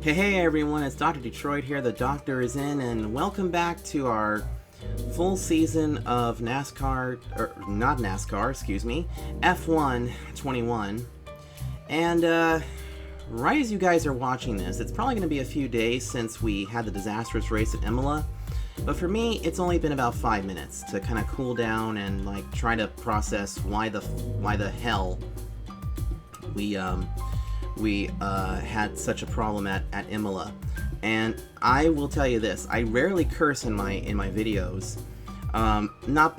Hey everyone, it's Dr. Detroit here, the doctor is in, and welcome back to our full season of NASCAR, or not NASCAR, excuse me, F1 21. And right as you guys are watching this, it's probably going to be a few days since we had the disastrous race at Imola, but for me, it's only been about 5 minutes to kind of cool down and like try to process why the hell we had such a problem at Imola. And I will tell you this, I rarely curse in my videos, not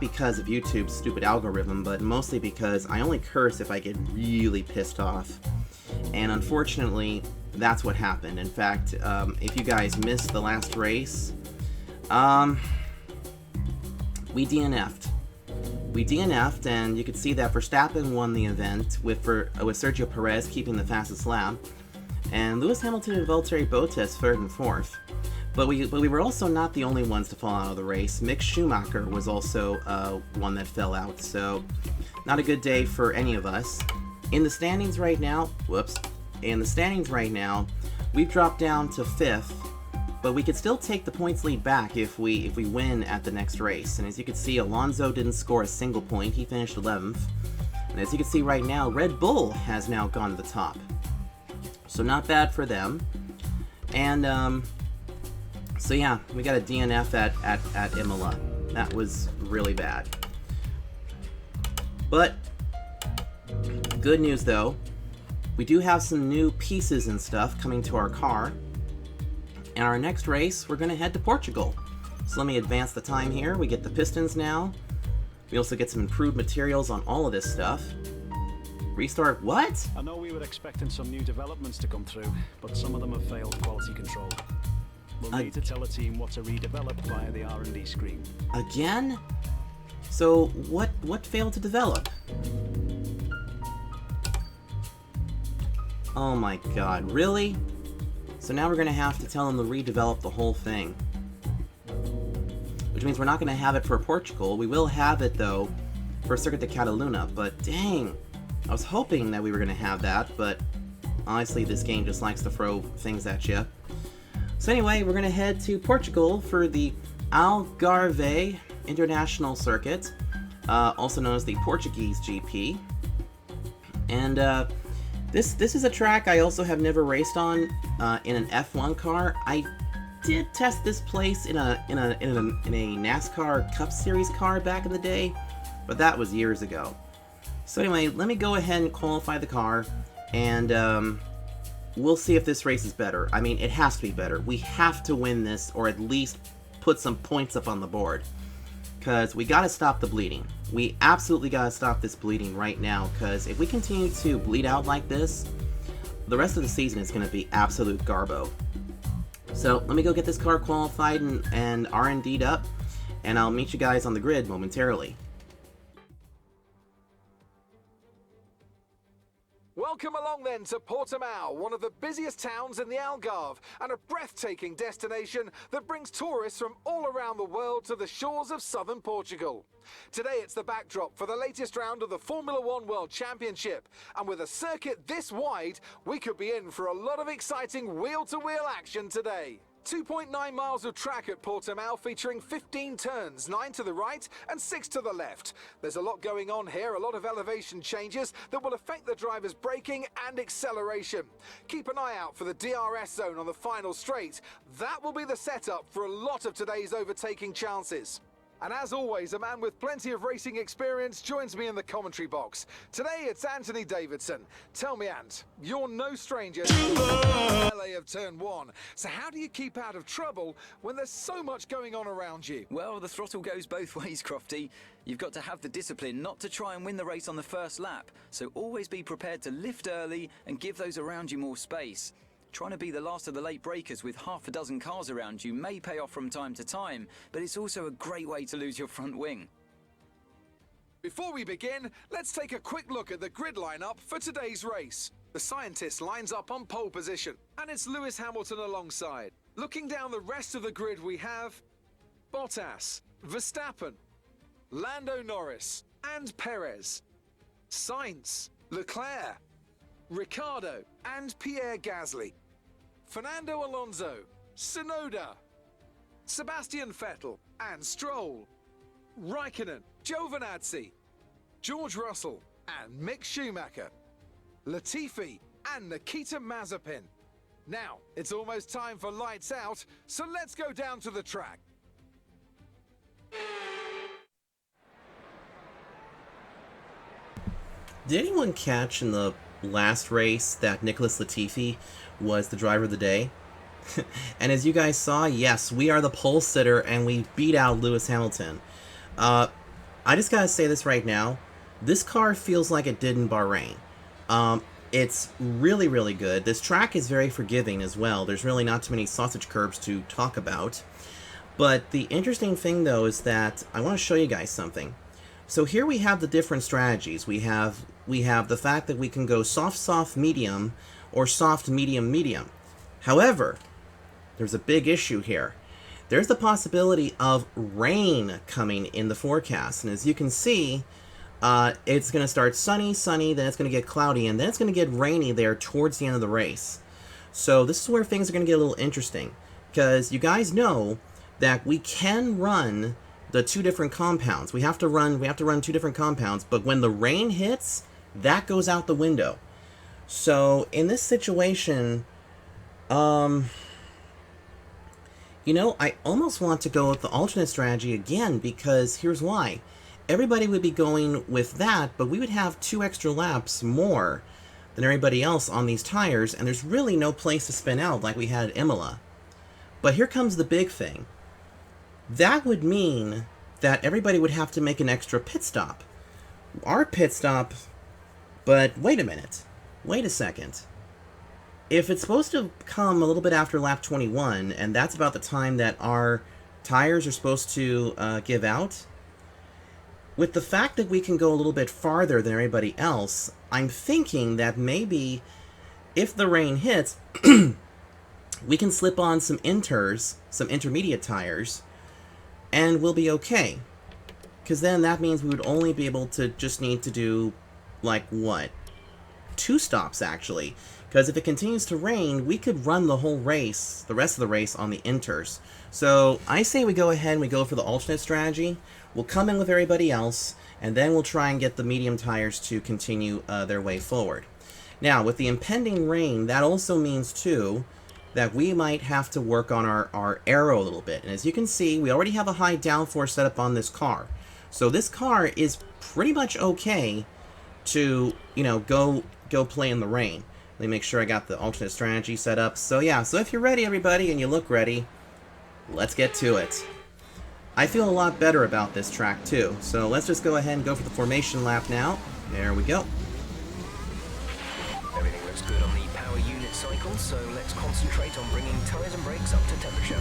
because of YouTube's stupid algorithm, but mostly because I only curse if I get really pissed off. And unfortunately, that's what happened. In fact, if you guys missed the last race, we DNF'd. We DNF'd, and you could see that Verstappen won the event with Sergio Perez keeping the fastest lap, and Lewis Hamilton and Valtteri Bottas third and fourth. But we were also not the only ones to fall out of the race. Mick Schumacher was also one that fell out, so not a good day for any of us. In the standings right now, we've dropped down to 5th. But we could still take the points lead back if we win at the next race. And as you can see, Alonso didn't score a single point. He finished 11th. And as you can see right now, Red Bull has now gone to the top. So not bad for them. And so yeah, we got a DNF at Imola. That was really bad. But good news though, we do have some new pieces and stuff coming to our car. And our next race, we're going to head to Portugal. So let me advance the time here. We get the pistons now. We also get some improved materials on all of this stuff. Restart what? I know we were expecting some new developments to come through, but some of them have failed quality control. We'll need to tell the team what to redevelop via the R&D screen. Again? So what failed to develop? Oh my god, really? So now we're going to have to tell them to redevelop the whole thing. Which means we're not going to have it for Portugal. We will have it, though, for Circuit de Catalunya. But dang, I was hoping that we were going to have that. But honestly, this game just likes to throw things at you. So anyway, we're going to head to Portugal for the Algarve International Circuit. Also known as the Portuguese GP. And This is a track I also have never raced on in an F1 car. I did test this place in a NASCAR Cup Series car back in the day, but that was years ago. So anyway, let me go ahead and qualify the car, and we'll see if this race is better. I mean, it has to be better. We have to win this, or at least put some points up on the board, because we got to stop the bleeding. We absolutely gotta stop this bleeding right now, because if we continue to bleed out like this, the rest of the season is gonna be absolute garbo. So let me go get this car qualified and R&D'd up, and I'll meet you guys on the grid momentarily. Welcome along then to Portimao, one of the busiest towns in the Algarve, and a breathtaking destination that brings tourists from all around the world to the shores of southern Portugal. Today it's the backdrop for the latest round of the Formula One World Championship, and with a circuit this wide, we could be in for a lot of exciting wheel-to-wheel action today. 2.9 miles of track at Portimao, featuring 15 turns, 9 to the right and 6 to the left. There's a lot going on here, a lot of elevation changes that will affect the driver's braking and acceleration. Keep an eye out for the DRS zone on the final straight. That will be the setup for a lot of today's overtaking chances. And as always, a man with plenty of racing experience joins me in the commentary box. Today it's Anthony Davidson. Tell me, Ant, you're no stranger to the LA of Turn 1. So how do you keep out of trouble when there's so much going on around you? Well, the throttle goes both ways, Crofty. You've got to have the discipline not to try and win the race on the first lap. So always be prepared to lift early and give those around you more space. Trying to be the last of the late breakers with half a dozen cars around you may pay off from time to time, but it's also a great way to lose your front wing. Before we begin, let's take a quick look at the grid lineup for today's race. The scientist lines up on pole position, and it's Lewis Hamilton alongside. Looking down the rest of the grid, we have Bottas, Verstappen, Lando Norris, and Perez, Sainz, Leclerc, Ricciardo and Pierre Gasly, Fernando Alonso, Tsunoda, Sebastian Vettel and Stroll, Raikkonen, Giovinazzi, George Russell and Mick Schumacher, Latifi and Nikita Mazepin. Now, it's almost time for lights out, so let's go down to the track. Did anyone catch in the last race that Nicholas Latifi was the driver of the day? And as you guys saw, yes, we are the pole sitter and we beat out Lewis Hamilton. I just gotta say this right now. This car feels like it did in Bahrain. It's really, really good. This track is very forgiving as well. There's really not too many sausage curbs to talk about. But the interesting thing, though, is that I want to show you guys something. So here we have the different strategies. We have the fact that we can go soft, soft, medium, or soft, medium, medium. However, there's a big issue here. There's the possibility of rain coming in the forecast. And as you can see, it's going to start sunny, sunny, then it's going to get cloudy, and then it's going to get rainy there towards the end of the race. So this is where things are going to get a little interesting, because you guys know that we can run the two different compounds. We have to run two different compounds, but when the rain hits, that goes out the window. So in this situation, you know, I almost want to go with the alternate strategy again, because here's why. Everybody would be going with that, but we would have 2 extra laps more than everybody else on these tires, and there's really no place to spin out like we had at Imola. But here comes the big thing. That would mean that everybody would have to make an extra pit stop. Our pit stop... But wait a minute. Wait a second. If it's supposed to come a little bit after lap 21, and that's about the time that our tires are supposed to give out, with the fact that we can go a little bit farther than everybody else, I'm thinking that maybe if the rain hits, we can slip on some intermediate tires, and we'll be okay. Because then that means we would only be able to just need to do, like, what? 2 stops, actually. Because if it continues to rain, we could run the whole race, the rest of the race, on the inters. So I say we go ahead and we go for the alternate strategy. We'll come in with everybody else, and then we'll try and get the medium tires to continue their way forward. Now, with the impending rain, that also means, too, that we might have to work on our aero a little bit. And as you can see, we already have a high downforce set up on this car. So this car is pretty much okay to, you know, go play in the rain. Let me make sure I got the alternate strategy set up. So yeah, so if you're ready, everybody, and you look ready, let's get to it. I feel a lot better about this track, too. So let's just go ahead and go for the formation lap now. There we go. Everything looks good on the power unit cycle, so let's concentrate on bringing tires and brakes up to temperature.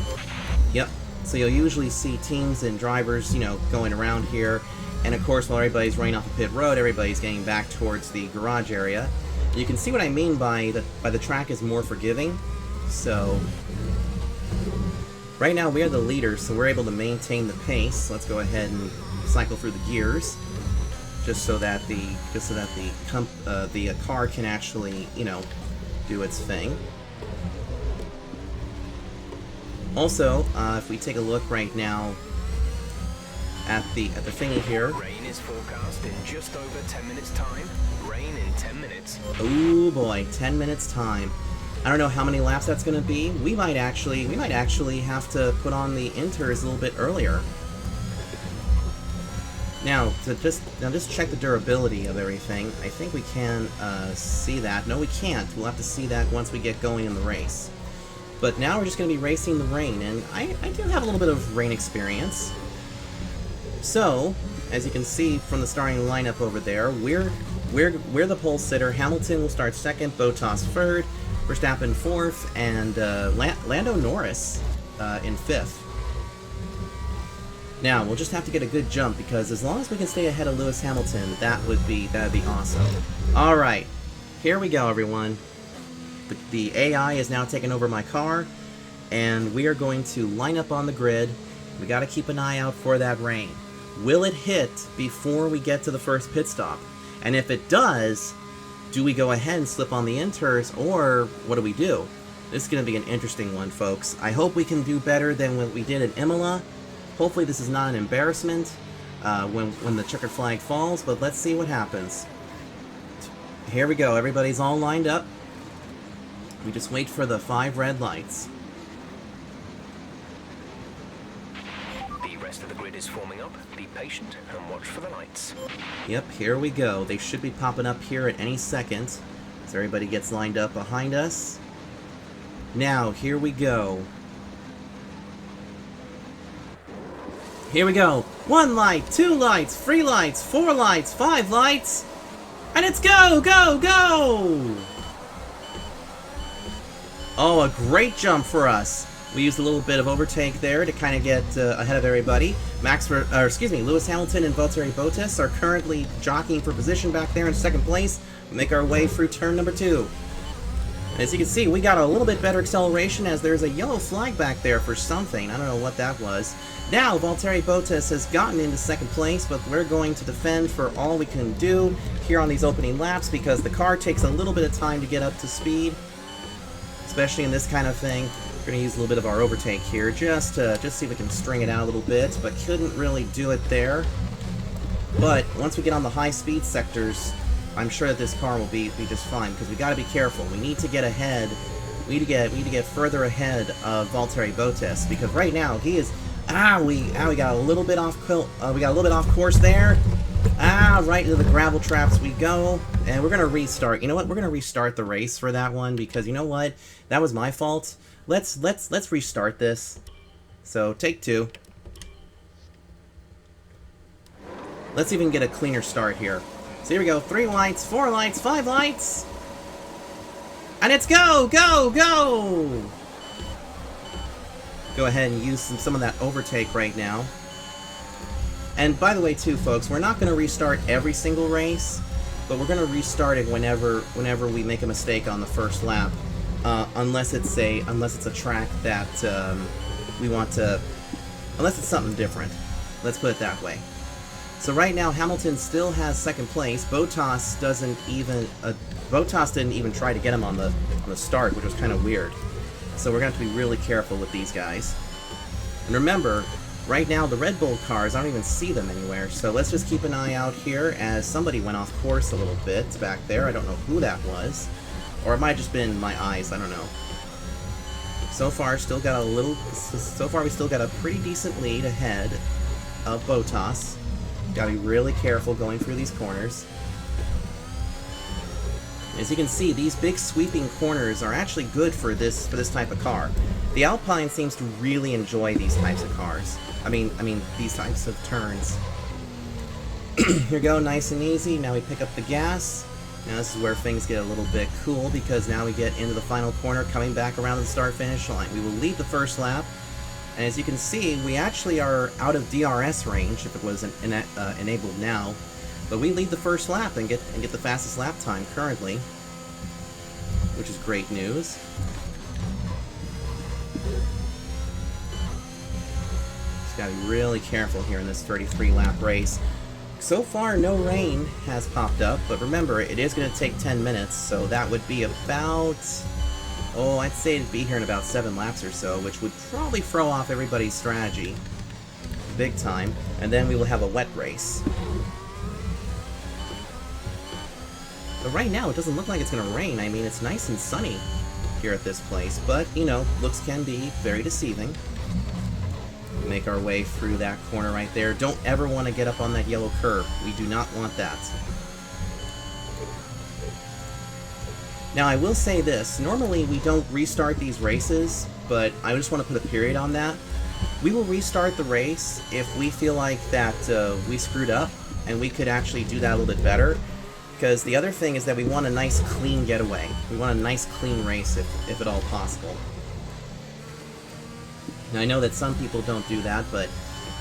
Yep. So you'll usually see teams and drivers, you know, going around here. And of course, while everybody's running off the pit road, everybody's getting back towards the garage area. And you can see what I mean by the track is more forgiving. So right now we are the leaders, so we're able to maintain the pace. Let's go ahead and cycle through the gears, just so that the car can actually, you know, do its thing. Also, if we take a look right now at the thingy here. Rain is forecast in just over 10 minutes time. Rain in 10 minutes. Oh boy, 10 minutes time. I don't know how many laps that's going to be. We might actually have to put on the inters a little bit earlier. Now, just check the durability of everything. I think we can see that. No, we can't. We'll have to see that once we get going in the race. But now we're just going to be racing the rain, and I do have a little bit of rain experience. So, as you can see from the starting lineup over there, we're the pole sitter. Hamilton will start second, Bottas third, Verstappen fourth, and Lando Norris in fifth. Now, we'll just have to get a good jump, because as long as we can stay ahead of Lewis Hamilton, that'd be awesome. Alright, here we go, everyone. The AI is now taking over my car, and we are going to line up on the grid. We gotta keep an eye out for that rain. will it hit before we get to the first pit stop? And if it does, do we go ahead and slip on the inters, or what do we do? This is going to be an interesting one, folks. I hope we can do better than what we did at Imola. Hopefully this is not an embarrassment when the checkered flag falls, but let's see what happens. Here we go. Everybody's all lined up. We just wait for the 5 red lights. The rest of the grid is forming up. Be patient and watch for the lights. Yep, here we go. They should be popping up here at any second. So everybody gets lined up behind us. Now, here we go. Here we go. 1 light, 2 lights, 3 lights, 4 lights, 5 lights. And it's go, go, go! Oh, a great jump for us. We used a little bit of overtake there to kind of get ahead of everybody. Lewis Hamilton and Valtteri Bottas are currently jockeying for position back there in second place. We make our way through turn number 2. As you can see, we got a little bit better acceleration as there's a yellow flag back there for something. I don't know what that was. Now, Valtteri Bottas has gotten into second place, but we're going to defend for all we can do here on these opening laps because the car takes a little bit of time to get up to speed, especially in this kind of thing. We're going to use a little bit of our overtake here just to see if we can string it out a little bit, but couldn't really do it there. But once we get on the high-speed sectors, I'm sure that this car will be just fine, because we got to be careful. We need to get ahead. We need to get further ahead of Valtteri Bottas, because right now he is. We got a little bit off. We got a little bit off course there. Right into the gravel traps we go, and we're gonna restart. You know what? We're gonna restart the race for that one because you know what? That was my fault. Let's restart this. So take 2. Let's even get a cleaner start here. So here we go, 3 lights, 4 lights, 5 lights! And it's go, go, go! Go ahead and use some of that overtake right now. And by the way too, folks, we're not going to restart every single race, but we're going to restart it whenever we make a mistake on the first lap. Unless it's a track that we want to... Unless it's something different. Let's put it that way. So right now, Hamilton still has second place. Bottas didn't even try to get him on the start, which was kind of weird. So we're going to have to be really careful with these guys. And remember, right now the Red Bull cars, I don't even see them anywhere. So let's just keep an eye out here as somebody went off course a little bit back there. I don't know who that was. Or it might have just been my eyes, I don't know. So far, we still got a pretty decent lead ahead of Bottas. Gotta be really careful going through these corners. As you can see, these big sweeping corners are actually good for this type of car. The Alpine seems to really enjoy these types of cars. I mean these types of turns. Here we go, nice and easy. Now we pick up the gas. Now this is where things get a little bit cool because now we get into the final corner, coming back around to the start-finish line. We will lead the first lap. And as you can see, we actually are out of DRS range if it was enabled now. But we lead the first lap and get the fastest lap time currently, which is great news. Just gotta be really careful here in this 33-lap race. So far, no rain has popped up, but remember, it is going to take 10 minutes, so that would be about... Oh, I'd say it'd be here in about 7 laps or so, which would probably throw off everybody's strategy big time, and then we will have a wet race. But right now, it doesn't look like it's going to rain. I mean, it's nice and sunny here at this place, but, you know, looks can be very deceiving. Make our way through that corner right there. Don't ever want to get up on that yellow curb. We do not want that. Now, I will say this. Normally, we don't restart these races, but I just want to put a period on that. We will restart the race if we feel like that we screwed up, and we could actually do that a little bit better. Because the other thing is that we want a nice, clean getaway. We want a nice, clean race, if at all possible. Now, I know that some people don't do that, but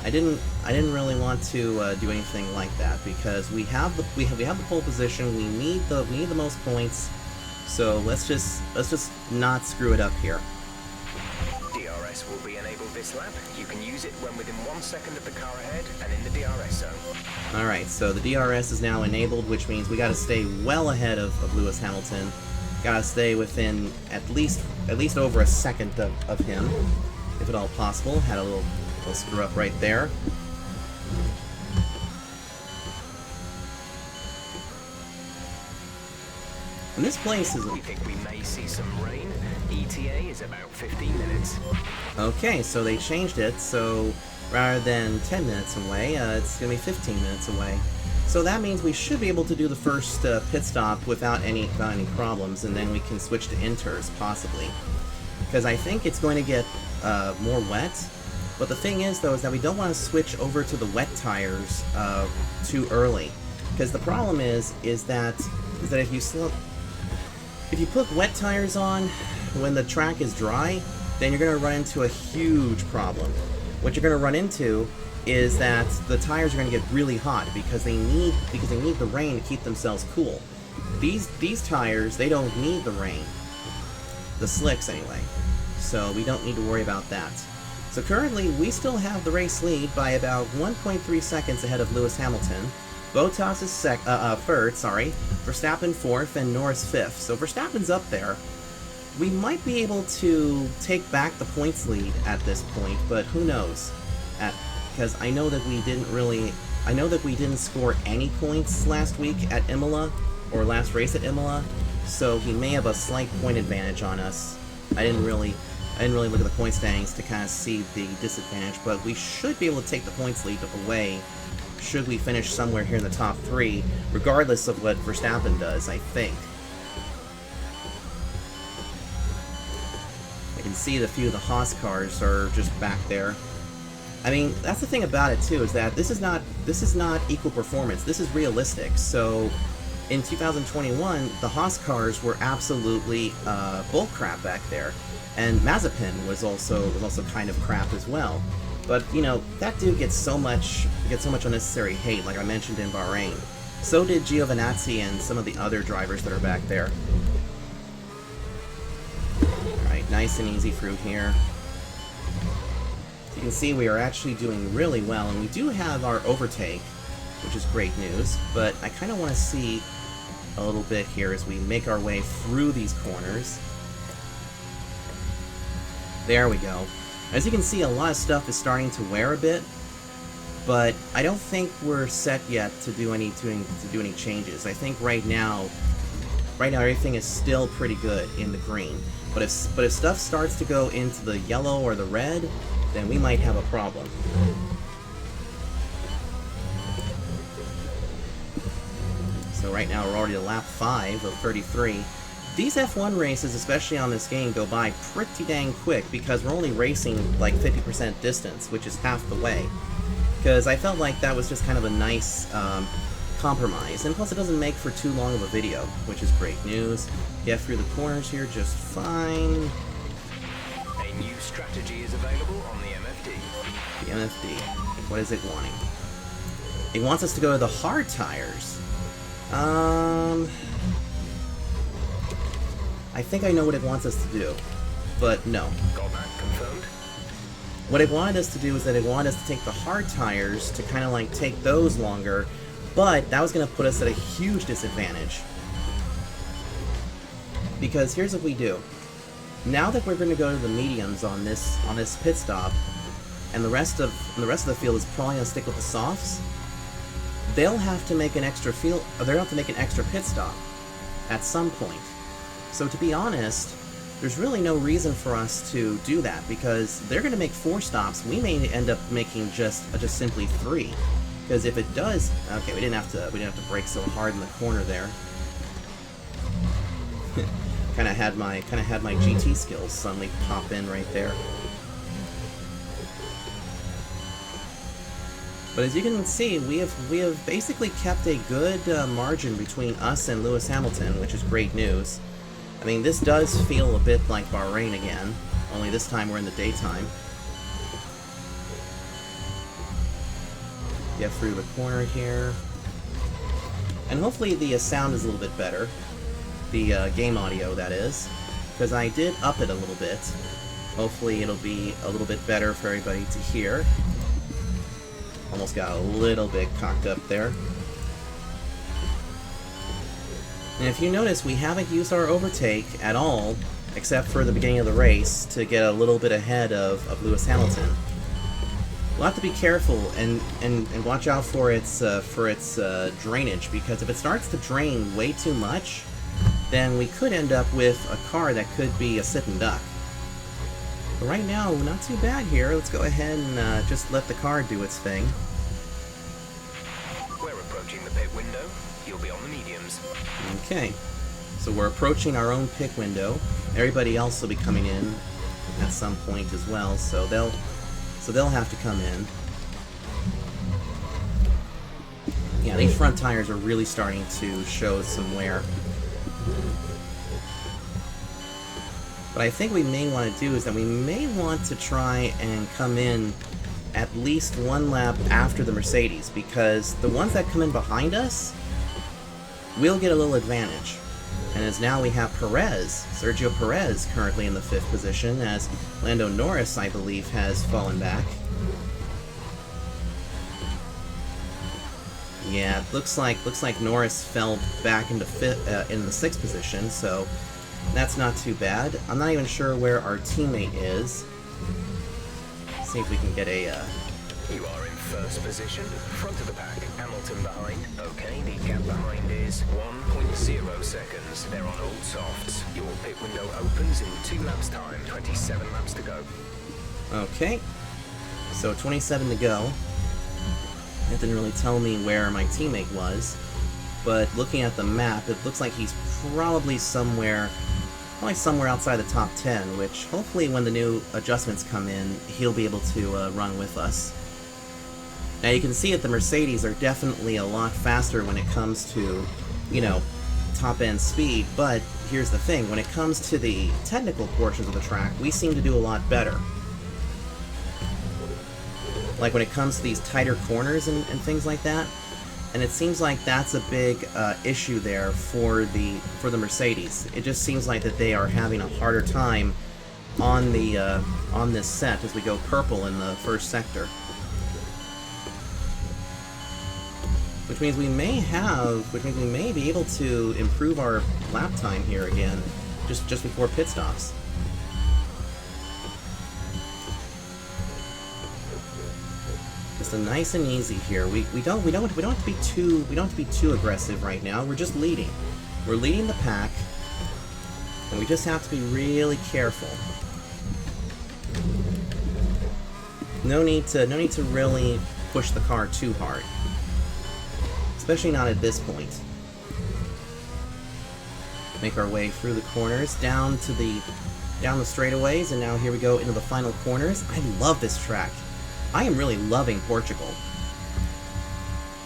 I didn't really want to do anything like that because we have the pole position. We need the most points. So let's just not screw it up here. DRS will be enabled this lap. You can use it when within 1 second of the car ahead and in the DRS zone. Alright, so the DRS is now enabled, which means we gotta stay well ahead of Lewis Hamilton. Gotta stay within at least over a second of him, if at all possible. Had a little screw up right there. And this place is... We think we may see some rain. ETA is about 15 minutes. Okay, so they changed it, so rather than 10 minutes away, it's going to be 15 minutes away. So that means we should be able to do the first pit stop without any problems, and then we can switch to inters, possibly. Because I think it's going to get more wet, but the thing is, though, is that we don't want to switch over to the wet tires too early. Because the problem is that if you put wet tires on when the track is dry, then you're going to run into a huge problem. What you're going to run into is that the tires are going to get really hot because they need the rain to keep themselves cool. These tires, they don't need the rain. The slicks anyway. So we don't need to worry about that. So currently we still have the race lead by about 1.3 seconds ahead of Lewis Hamilton. Bottas is third, Verstappen fourth, and Norris fifth. So Verstappen's up there. We might be able to take back the points lead at this point, but who knows? Because I know that we didn't score any points last week at Imola, or last race at Imola, so he may have a slight point advantage on us. I didn't really look at the point standings to kind of see the disadvantage, but we should be able to take the points lead away should we finish somewhere here in the top 3, regardless of what Verstappen does, I think. I can see that a few of the Haas cars are just back there. I mean, that's the thing about it too, is that this is not equal performance. This is realistic. So in 2021, the Haas cars were absolutely bullcrap back there, and Mazepin was also kind of crap as well. But you know, that dude gets so much unnecessary hate, like I mentioned in Bahrain. So did Giovinazzi and some of the other drivers that are back there. Alright, nice and easy through here. As you can see, we are actually doing really well, and we do have our overtake, which is great news, but I kind of want to see a little bit here as we make our way through these corners. There we go. As you can see, a lot of stuff is starting to wear a bit, but I don't think we're set yet to do any changes. I think right now everything is still pretty good in the green. But if stuff starts to go into the yellow or the red, then we might have a problem. So right now we're already at lap 5 of 33. These F1 races, especially on this game, go by pretty dang quick because we're only racing like 50% distance, which is half the way. Because I felt like that was just kind of a nice compromise, and plus it doesn't make for too long of a video, which is great news. Get through the corners here just fine. A new strategy is available on the MFD. The MFD. What is it wanting? It wants us to go to the hard tires. I think I know what it wants us to do, but no. Got that confirmed? What it wanted us to do is that it wanted us to take the hard tires to kind of like take those longer, but that was going to put us at a huge disadvantage. Because here's what we do. Now that we're going to go to the mediums on this pit stop, and the rest of the field is probably going to stick with the softs, they'll have to make an extra pit stop at some point. So to be honest, there's really no reason for us to do that, because they're going to make 4 stops. We may end up making just simply 3, because if it does, okay, we didn't have to brake so hard in the corner there. kind of had my GT skills suddenly pop in right there. But as you can see, we have basically kept a good margin between us and Lewis Hamilton, which is great news. I mean, this does feel a bit like Bahrain again, only this time we're in the daytime. Get through the corner here. And hopefully the sound is a little bit better. The game audio, that is. Because I did up it a little bit. Hopefully it'll be a little bit better for everybody to hear. Almost got a little bit cocked up there. And if you notice, we haven't used our overtake at all, except for the beginning of the race, to get a little bit ahead of Lewis Hamilton. We'll have to be careful and watch out for its drainage, because if it starts to drain way too much, then we could end up with a car that could be a sitting duck. But right now, not too bad here. Let's go ahead and just let the car do its thing. We're approaching the pit window. You'll be on the mediums. Okay, so we're approaching our own pit window. Everybody else will be coming in at some point as well, so they'll have to come in. Yeah, these front tires are really starting to show some wear. What I think we may want to do is that we may want to try and come in at least one lap after the Mercedes, because the ones that come in behind us will get a little advantage. And as now we have Perez, Sergio Perez, currently in the 5th position, as Lando Norris, I believe, has fallen back. Yeah, it looks like Norris fell back into in the 6th position, so that's not too bad. I'm not even sure where our teammate is. Let's see if we can get a... You are in first position, front of the pack. Hamilton behind. Okay, the gap behind is 1.0 seconds. They're on old softs. Your pit window opens in 2 laps time. 27 laps to go. Okay, so 27 to go. It didn't really tell me where my teammate was, but looking at the map, it looks like he's probably somewhere outside the top 10, which hopefully when the new adjustments come in, he'll be able to run with us. Now you can see that the Mercedes are definitely a lot faster when it comes to, you know, top-end speed, but here's the thing, when it comes to the technical portions of the track, we seem to do a lot better. Like when it comes to these tighter corners and things like that, and it seems like that's a big issue there for the Mercedes. It just seems like that they are having a harder time on this set as we go purple in the first sector. Which means we may be able to improve our lap time here again, just before pit stops. Just a nice and easy here. We don't have to be too aggressive right now. We're just leading. We're leading the pack, and we just have to be really careful. No need to really push the car too hard. Especially not at this point. Make our way through the corners, down the straightaways, and now here we go into the final corners. I love this track. I am really loving Portugal.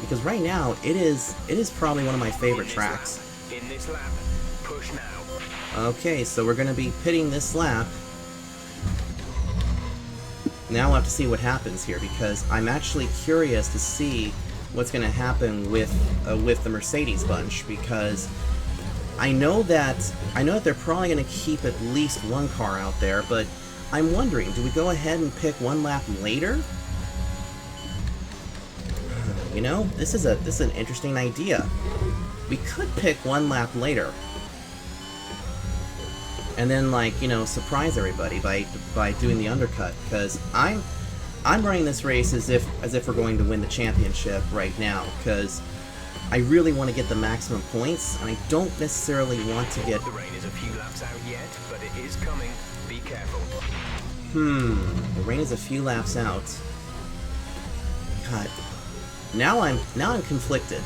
Because right now, it is probably one of my favorite tracks. In this lap, push now. Okay, so we're going to be pitting this lap. Now we'll have to see what happens here, because I'm actually curious to see what's going to happen with the Mercedes bunch, because I know that they're probably going to keep at least one car out there, but I'm wondering, do we go ahead and pick one lap later? You know, this is an interesting idea. We could pick one lap later, and then, like, you know, surprise everybody by doing the undercut, because I'm running this race as if we're going to win the championship right now, because I really want to get the maximum points, and I don't necessarily want to get... The rain is a few laps out yet, but it is coming. Be careful. The rain is a few laps out. God. Now I'm conflicted.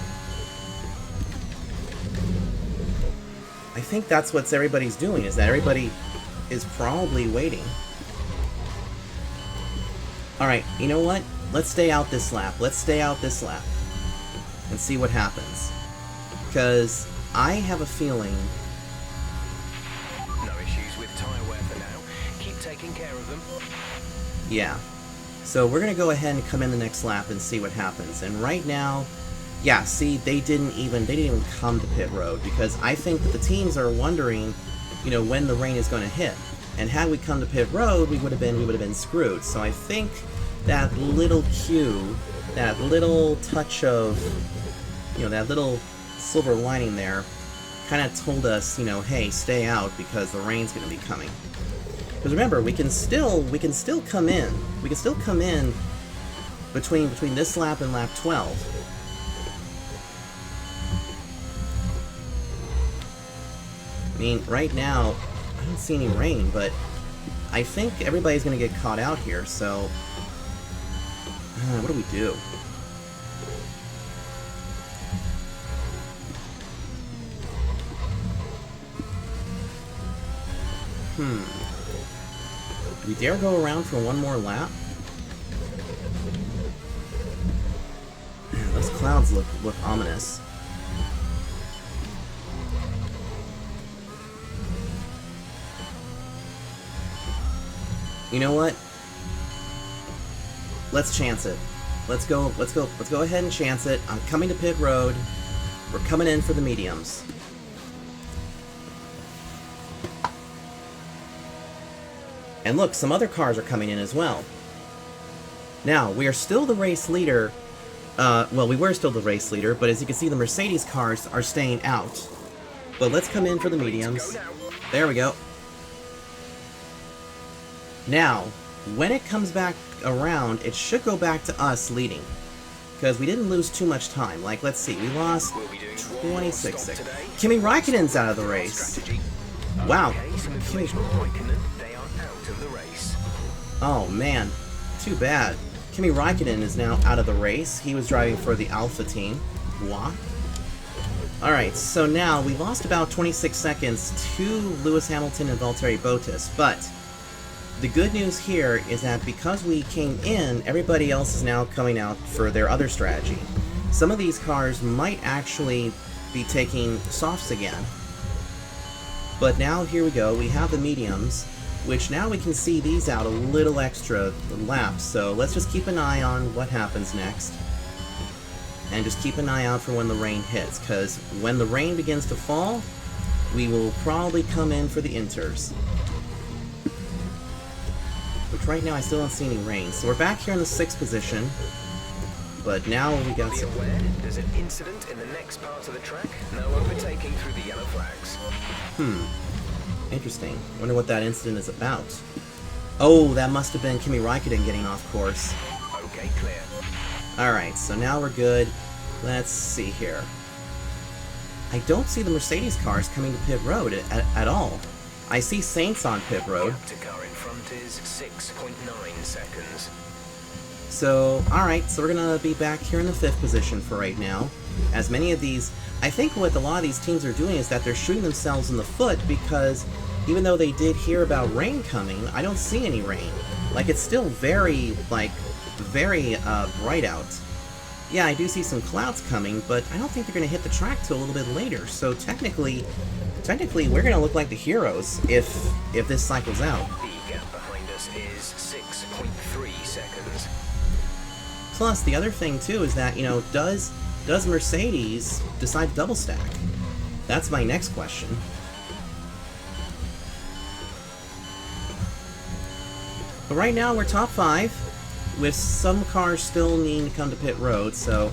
I think that's what everybody's doing, is that everybody is probably waiting. Alright, you know what? Let's stay out this lap. Let's stay out this lap. And see what happens. Because I have a feeling... No issues with tire wear for now. Keep taking care of them. Yeah. So we're going to go ahead and come in the next lap and see what happens. And right now... Yeah, see, they didn't even come to pit road, because I think that the teams are wondering, you know, when the rain is going to hit. And had we come to pit road, we would have been screwed. So I think that little cue, that little touch of, you know, that little silver lining there, kind of told us, you know, hey, stay out because the rain's going to be coming. Because remember, we can still come in. We can still come in between this lap and lap 12. I mean, right now, I don't see any rain, but I think everybody's going to get caught out here, so... what do we do? Do we dare go around for one more lap? Man, those clouds look ominous. You know what? Let's chance it. Let's go ahead and chance it. I'm coming to pit road. We're coming in for the mediums. And look, some other cars are coming in as well. Now, we are still the race leader. Well, we were still the race leader, but as you can see, the Mercedes cars are staying out. But let's come in for the mediums. There we go. Now, when it comes back around, it should go back to us leading. Because we didn't lose too much time. Like, let's see, we lost 26 seconds. Kimi Raikkonen's out of the race. Wow. Oh, man. Too bad. Kimi Raikkonen is now out of the race. He was driving for the Alpha team. What? Alright, so now we lost about 26 seconds to Lewis Hamilton and Valtteri Bottas, but the good news here is that because we came in, everybody else is now coming out for their other strategy. Some of these cars might actually be taking softs again. But now, here we go, we have the mediums, which now we can see these out a little extra laps, so let's just keep an eye on what happens next. And just keep an eye out for when the rain hits, because when the rain begins to fall, we will probably come in for the inters. Which right now I still don't see any rain. So we're back here in the 6th position. But now we got some... There's an incident in the next part of the track. No overtaking through the yellow flags. Interesting. Wonder what that incident is about. Oh, that must have been Kimi Raikkonen getting off course. Okay, clear. Alright, so now we're good. Let's see here. I don't see the Mercedes cars coming to pit road at all. I see Saints on pit road. The car in front is 6.9 seconds. So, alright, so we're gonna be back here in the 5th position for right now. As many of these... I think what a lot of these teams are doing is that they're shooting themselves in the foot because even though they did hear about rain coming, I don't see any rain. Like, it's still very, very bright out. Yeah, I do see some clouds coming, but I don't think they're gonna hit the track till a little bit later. So technically, we're gonna look like the heroes if this cycles out. The gap behind us is 6.3 seconds. Plus, the other thing too is that, you know, does Mercedes decide to double stack? That's my next question. But right now we're top 5, with some cars still needing to come to pit road, so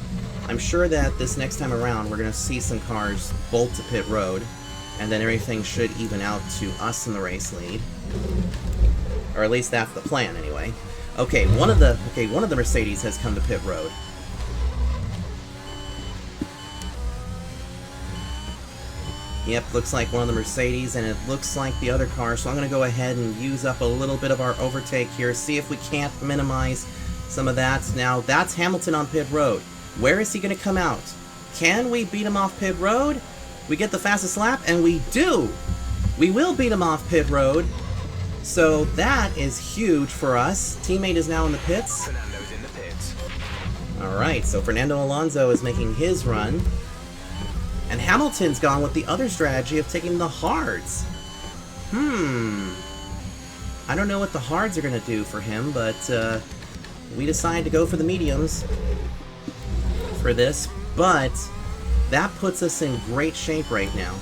I'm sure that this next time around we're going to see some cars bolt to pit road, and then everything should even out to us in the race lead. Or at least that's the plan, anyway. Okay, one of the Mercedes has come to pit road. Yep, looks like one of the Mercedes, and it looks like the other car, so I'm going to go ahead and use up a little bit of our overtake here, see if we can't minimize some of that. Now, that's Hamilton on pit road. Where is he going to come out? Can we beat him off pit road? We get the fastest lap, and we do! We will beat him off pit road. So that is huge for us. Teammate is now in the pits. Fernando's in the pits. Alright, so Fernando Alonso is making his run. And Hamilton's gone with the other strategy of taking the hards. I don't know what the hards are going to do for him, but we decided to go for the mediums for this. But that puts us in great shape right now.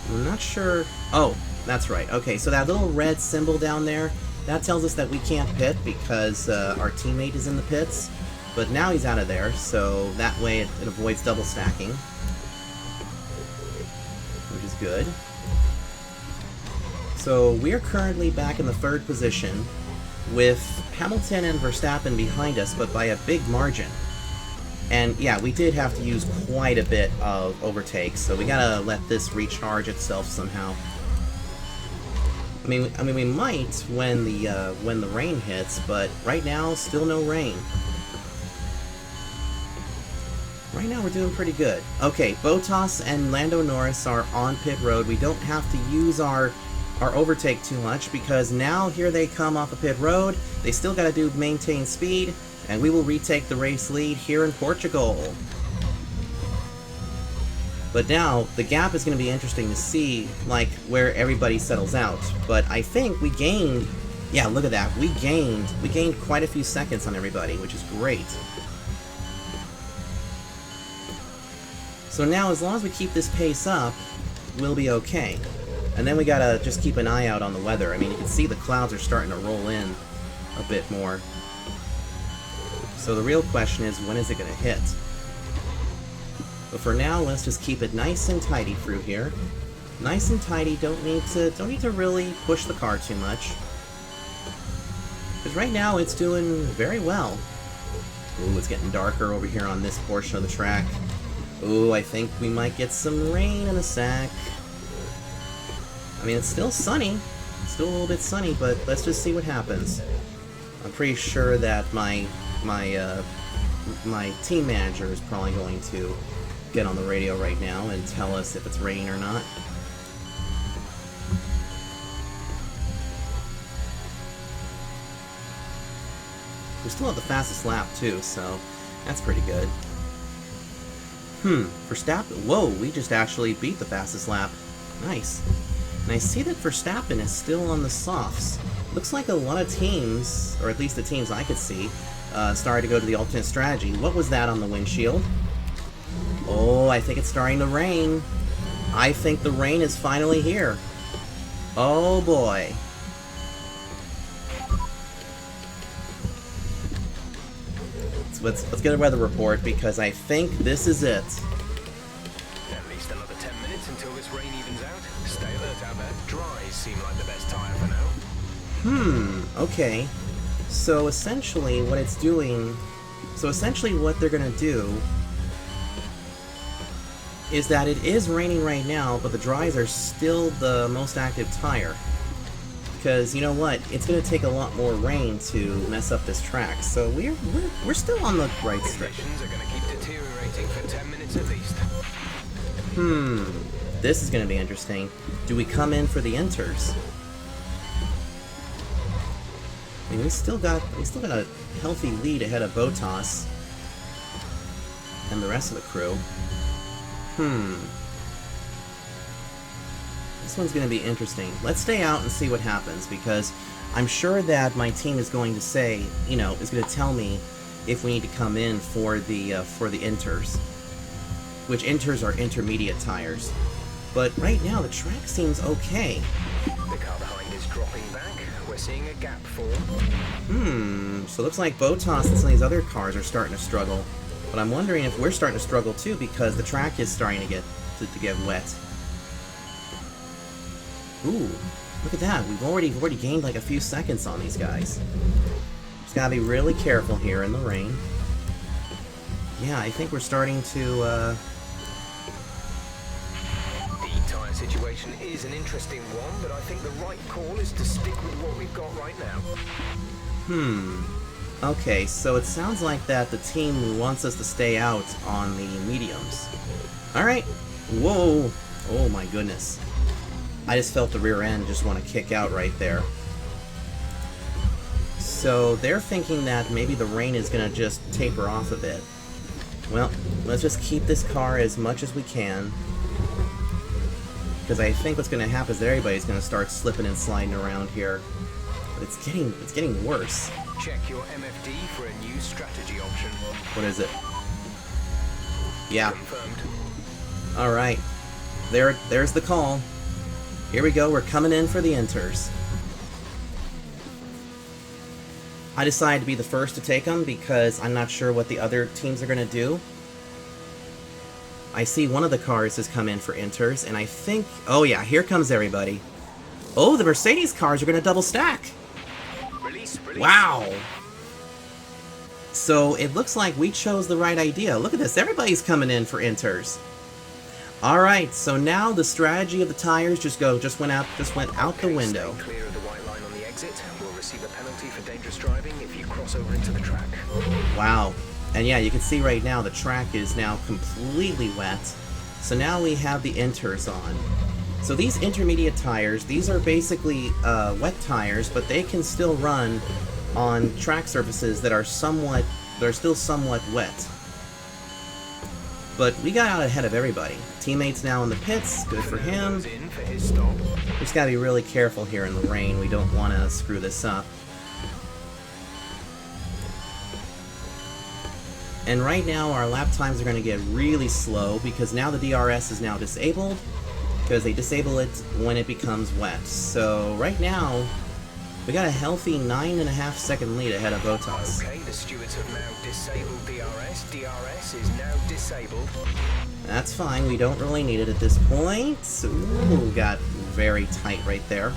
I'm not sure... Oh, That's right. Okay, so that little red symbol down there, that tells us that we can't pit because our teammate is in the pits. But now he's out of there, so that way it avoids double stacking. Which is good. So we're currently back in the 3rd position with Hamilton and Verstappen behind us, but by a big margin. And yeah, we did have to use quite a bit of overtakes, so we gotta let this recharge itself somehow. I mean, we might when the rain hits, but right now, still no rain. Right now, we're doing pretty good. Okay, Bottas and Lando Norris are on pit road. We don't have to use our overtake too much because now here they come off of pit road. They still got to do maintain speed, and we will retake the race lead here in Portugal. But now, the gap is going to be interesting to see, like, where everybody settles out. But I think we gained... Yeah, look at that. We gained quite a few seconds on everybody, which is great. So now, as long as we keep this pace up, we'll be okay. And then we gotta just keep an eye out on the weather. I mean, you can see the clouds are starting to roll in a bit more. So the real question is, when is it gonna hit? But for now, let's just keep it nice and tidy through here. Nice and tidy, don't need to really push the car too much. Because right now, it's doing very well. Ooh, it's getting darker over here on this portion of the track. Ooh, I think we might get some rain in a sec. I mean, it's still sunny. It's still a little bit sunny, but let's just see what happens. I'm pretty sure that my team manager is probably going to get on the radio right now and tell us if it's raining or not. We still have the fastest lap too, so that's pretty good. Verstappen. Whoa, we just actually beat the fastest lap. Nice. And I see that Verstappen is still on the softs. Looks like a lot of teams, or at least the teams I could see, started to go to the alternate strategy. What was that on the windshield? Oh, I think it's starting to rain. I think the rain is finally here. Oh boy. Let's get a weather report because I think this is it. At least another 10 minutes until this rain evens out. Stay alert out there. Dries seem like the best tire for now. Okay. So essentially what it's doing... So essentially what they're gonna do is that it is raining right now, but the dries are still the most active tire. Because, you know what, it's going to take a lot more rain to mess up this track, so we're still on the right stretch. Conditions are going to keep deteriorating for 10 minutes at least. This is going to be interesting. Do we come in for the inters? I mean, we still got a healthy lead ahead of Bottas and the rest of the crew. This one's going to be interesting. Let's stay out and see what happens, because I'm sure that my team is going to say, you know, is going to tell me if we need to come in for the inters, which inters are intermediate tires. But right now, the track seems okay. The car behind is dropping back. We're seeing a gap form. So it looks like Bottas and some of these other cars are starting to struggle. But I'm wondering if we're starting to struggle too, because the track is starting to get wet. Ooh, look at that. We've already gained like a few seconds on these guys. Just gotta be really careful here in the rain. Yeah, I think we're starting to, The tyre situation is an interesting one, but I think the right call is to stick with what we've got right now. Okay, so it sounds like that the team wants us to stay out on the mediums. Alright. Whoa. Oh my goodness. I just felt the rear end just want to kick out right there. So they're thinking that maybe the rain is going to just taper off a bit. Well, let's just keep this car as much as we can. Because I think what's going to happen is that everybody's going to start slipping and sliding around here. But it's getting worse. Check your MFD for a new strategy option. What is it? Yeah. Confirmed. Alright. There's the call. Here we go, we're coming in for the inters. I decided to be the first to take them because I'm not sure what the other teams are going to do. I see one of the cars has come in for inters, and I think... Oh yeah, here comes everybody. Oh, the Mercedes cars are going to double stack. Release. Wow. So it looks like we chose the right idea. Look at this, everybody's coming in for inters. Alright, so now the strategy of the tires just went out the window. Stay clear of the white line on the exit. We'll receive a penalty for dangerous driving if you cross over into the track. Wow. And yeah, you can see right now the track is now completely wet. So now we have the inters on. So these intermediate tires, these are basically wet tires, but they can still run on track surfaces that are still somewhat wet. But we got out ahead of everybody. Teammates now in the pits, good for him. In for his stop. Just gotta be really careful here in the rain. We don't want to screw this up. And right now our lap times are going to get really slow because now the DRS is now disabled because they disable it when it becomes wet. So right now we got a healthy 9.5 second lead ahead of Bottas. Okay, the stewards have now disabled DRS. DRS is now disabled. That's fine, we don't really need it at this point. Ooh, got very tight right there.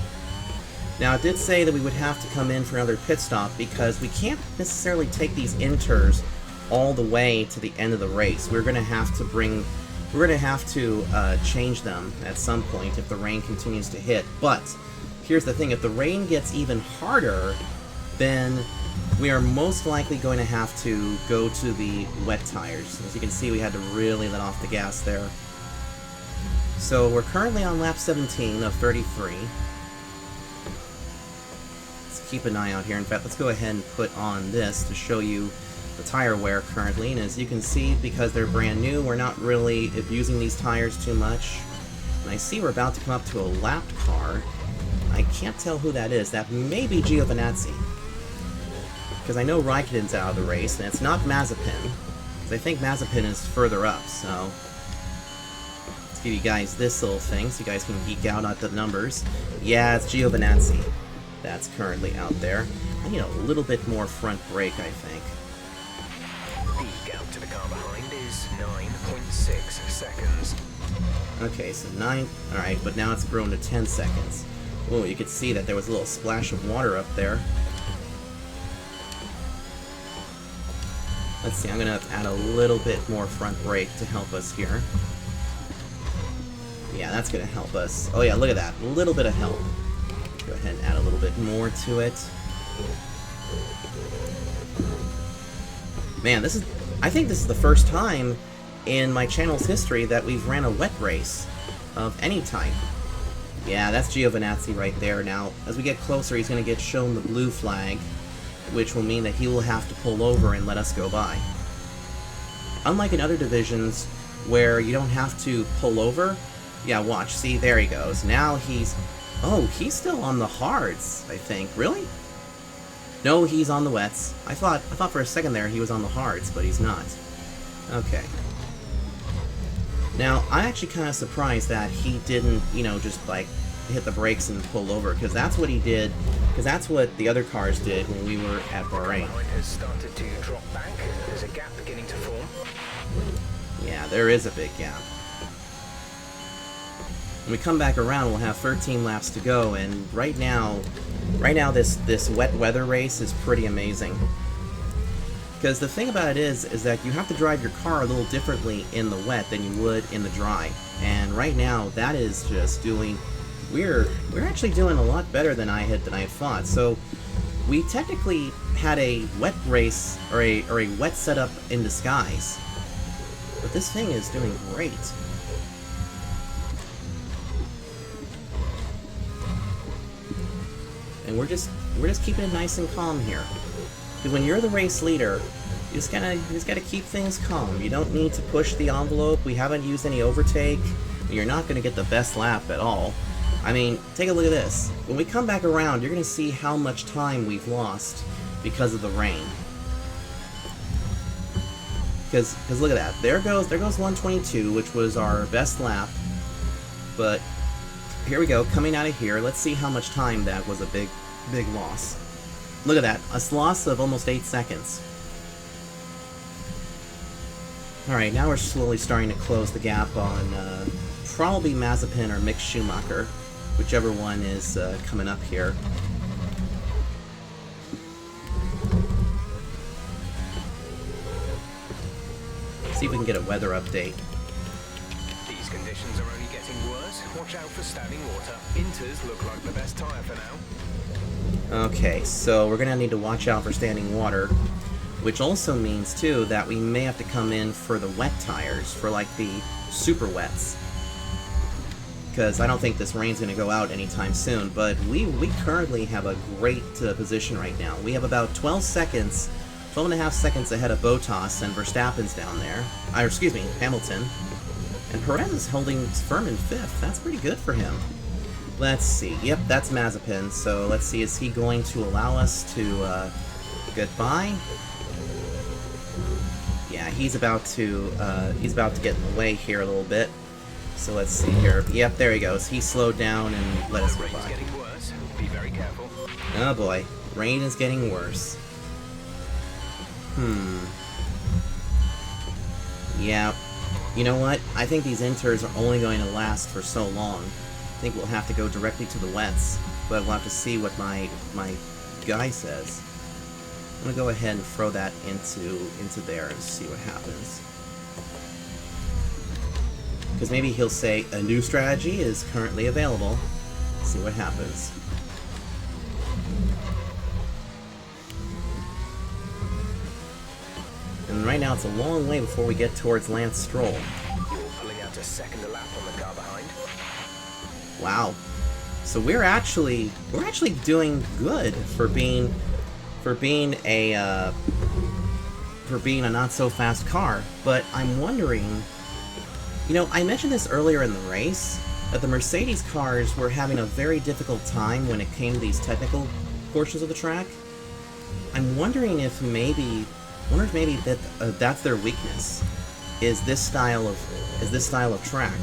Now it did say that we would have to come in for another pit stop because we can't necessarily take these inters all the way to the end of the race. We're gonna have to change them at some point if the rain continues to hit. But here's the thing, if the rain gets even harder, then we are most likely going to have to go to the wet tires. As you can see, we had to really let off the gas there. So we're currently on lap 17 of 33. Let's keep an eye out here. In fact, let's go ahead and put on this to show you the tire wear currently, and as you can see, because they're brand new, we're not really abusing these tires too much. And I see we're about to come up to a lapped car. I can't tell who that is. That may be Giovinazzi, because I know Raikkonen's out of the race, and it's not Mazepin, because I think Mazepin is further up. So let's give you guys this little thing so you guys can geek out at the numbers. Yeah, it's Giovinazzi that's currently out there. I need a little bit more front brake, I think. The gap to the car behind is 9.6 seconds. Okay, so 9... Alright, but now it's grown to 10 seconds. Oh, you could see that there was a little splash of water up there. Let's see, I'm gonna have to add a little bit more front brake to help us here. Yeah, that's gonna help us. Oh yeah, look at that. A little bit of help. Go ahead and add a little bit more to it. Man, I think this is the first time in my channel's history that we've ran a wet race of any type. Yeah, that's Giovinazzi right there. Now, as we get closer, he's going to get shown the blue flag, which will mean that he will have to pull over and let us go by. Unlike in other divisions where you don't have to pull over, yeah, watch, see, there he goes. Now he's... Oh, he's still on the hards, I think. Really? No, he's on the wets. I thought for a second there he was on the hards, but he's not. Okay. Now, I'm actually kind of surprised that he didn't, you know, just, like, hit the brakes and pull over, because that's what he did, because that's what the other cars did when we were at Bahrain. The line has started to drop back. There's a gap beginning to form. Yeah, there is a big gap. When we come back around, we'll have 13 laps to go, and right now this wet weather race is pretty amazing. Because the thing about it is that you have to drive your car a little differently in the wet than you would in the dry. And right now, that is just doing... We're actually doing a lot better than I had thought. So we technically had a wet race, or a wet setup in disguise. But this thing is doing great. And we're just keeping it nice and calm here. Because when you're the race leader, you just gotta keep things calm. You don't need to push the envelope. We haven't used any overtake. You're not gonna get the best lap at all. I mean, take a look at this. When we come back around, you're gonna see how much time we've lost because of the rain. Because look at that. There goes 122, which was our best lap. But here we go, coming out of here. Let's see how much time that was a big loss. Look at that, a loss of almost 8 seconds. Alright, now we're slowly starting to close the gap on probably Mazepin or Mick Schumacher, whichever one is coming up here. See if we can get a weather update. These conditions are only getting worse. Watch out for standing water. Inters look like the best tyre for now. Okay, so we're gonna need to watch out for standing water, which also means too that we may have to come in for the wet tires, for like the super wets. Because I don't think this rain's gonna go out anytime soon, but we currently have a great position right now. We have about 12 and a half seconds ahead of Bottas, and Verstappen's down there. Excuse me, Hamilton. And Perez is holding firm in 5th. That's pretty good for him. Let's see. Yep, that's Mazepin. So let's see, is he going to allow us to get by? Yeah, he's about to get in the way here a little bit. So let's see here. Yep, there he goes. He slowed down and let us go by. Getting worse. Be very careful. Oh boy, rain is getting worse. Yeah. You know what? I think these inters are only going to last for so long. I think we'll have to go directly to the wets, but we'll have to see what my guy says. I'm gonna go ahead and throw that into there and see what happens. Because maybe he'll say a new strategy is currently available. See what happens. And right now it's a long way before we get towards Lance Stroll. You're pulling out a second lap on the car behind. Wow. So we're actually doing good for being a not so fast car. But I'm wondering, you know, I mentioned this earlier in the race that the Mercedes cars were having a very difficult time when it came to these technical portions of the track. I'm wondering if maybe that that's their weakness, is this style of track,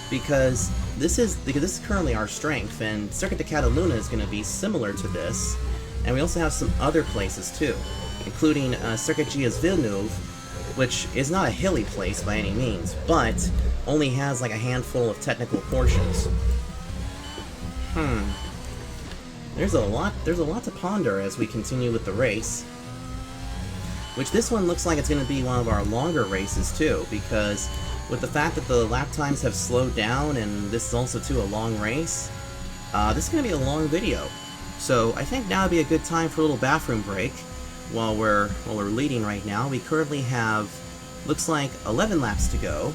because this is currently our strength, and Circuit de Catalunya is going to be similar to this, and we also have some other places too, including Circuit Gilles Villeneuve, which is not a hilly place by any means, but only has like a handful of technical portions. There's a lot to ponder as we continue with the race. Which this one looks like it's going to be one of our longer races too, because with the fact that the lap times have slowed down and this is also too a long race, this is going to be a long video. So I think now would be a good time for a little bathroom break while we're leading right now. We currently have, looks like 11 laps to go.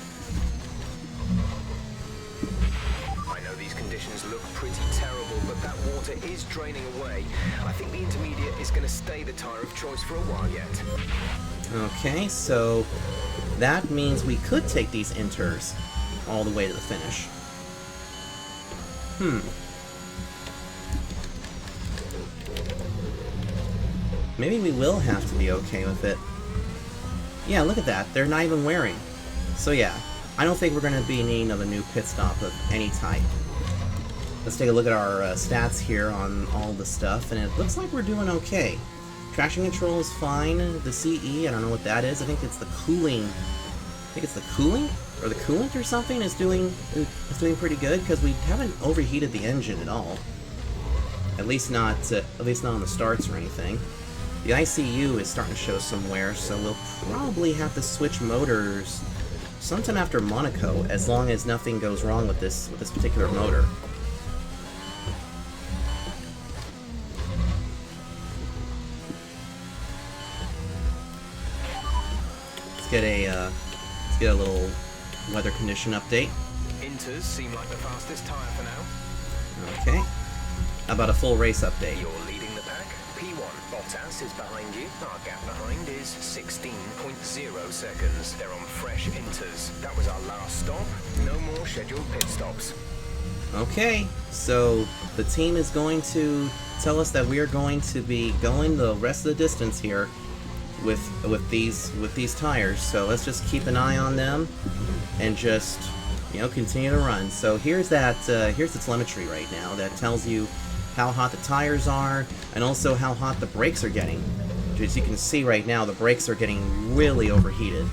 I know these conditions look pretty terrible, but that water is draining away. I think the intermediate is going to stay the tyre of choice for a while yet. Okay, so that means we could take these inters all the way to the finish. Maybe we will have to be okay with it. Yeah, look at that. They're not even wearing. So yeah, I don't think we're going to be needing another new pit stop of any type. Let's take a look at our stats here on all the stuff, and it looks like we're doing okay. Traction control is fine. The CE, I don't know what that is. I think it's the cooling. I think it's the cooling or the coolant or something is doing pretty good, because we haven't overheated the engine at all. At least not on the starts or anything. The ICU is starting to show some wear, so we'll probably have to switch motors sometime after Monaco, as long as nothing goes wrong with this particular motor. Let's get a little weather condition update. Inters seem like the fastest tyre for now. Okay. How about a full race update? You're leading the pack. P1, Bottas is behind you. Our gap behind is 16.0 seconds. They're on fresh inters. That was our last stop. No more scheduled pit stops. Okay, so the team is going to tell us that we are going to be going the rest of the distance here with these tires. So let's just keep an eye on them and just You know, continue to run. So here's that. Here's the telemetry right now that tells you how hot the tires are and also how hot the brakes are getting. As you can see right now, the brakes are getting really overheated.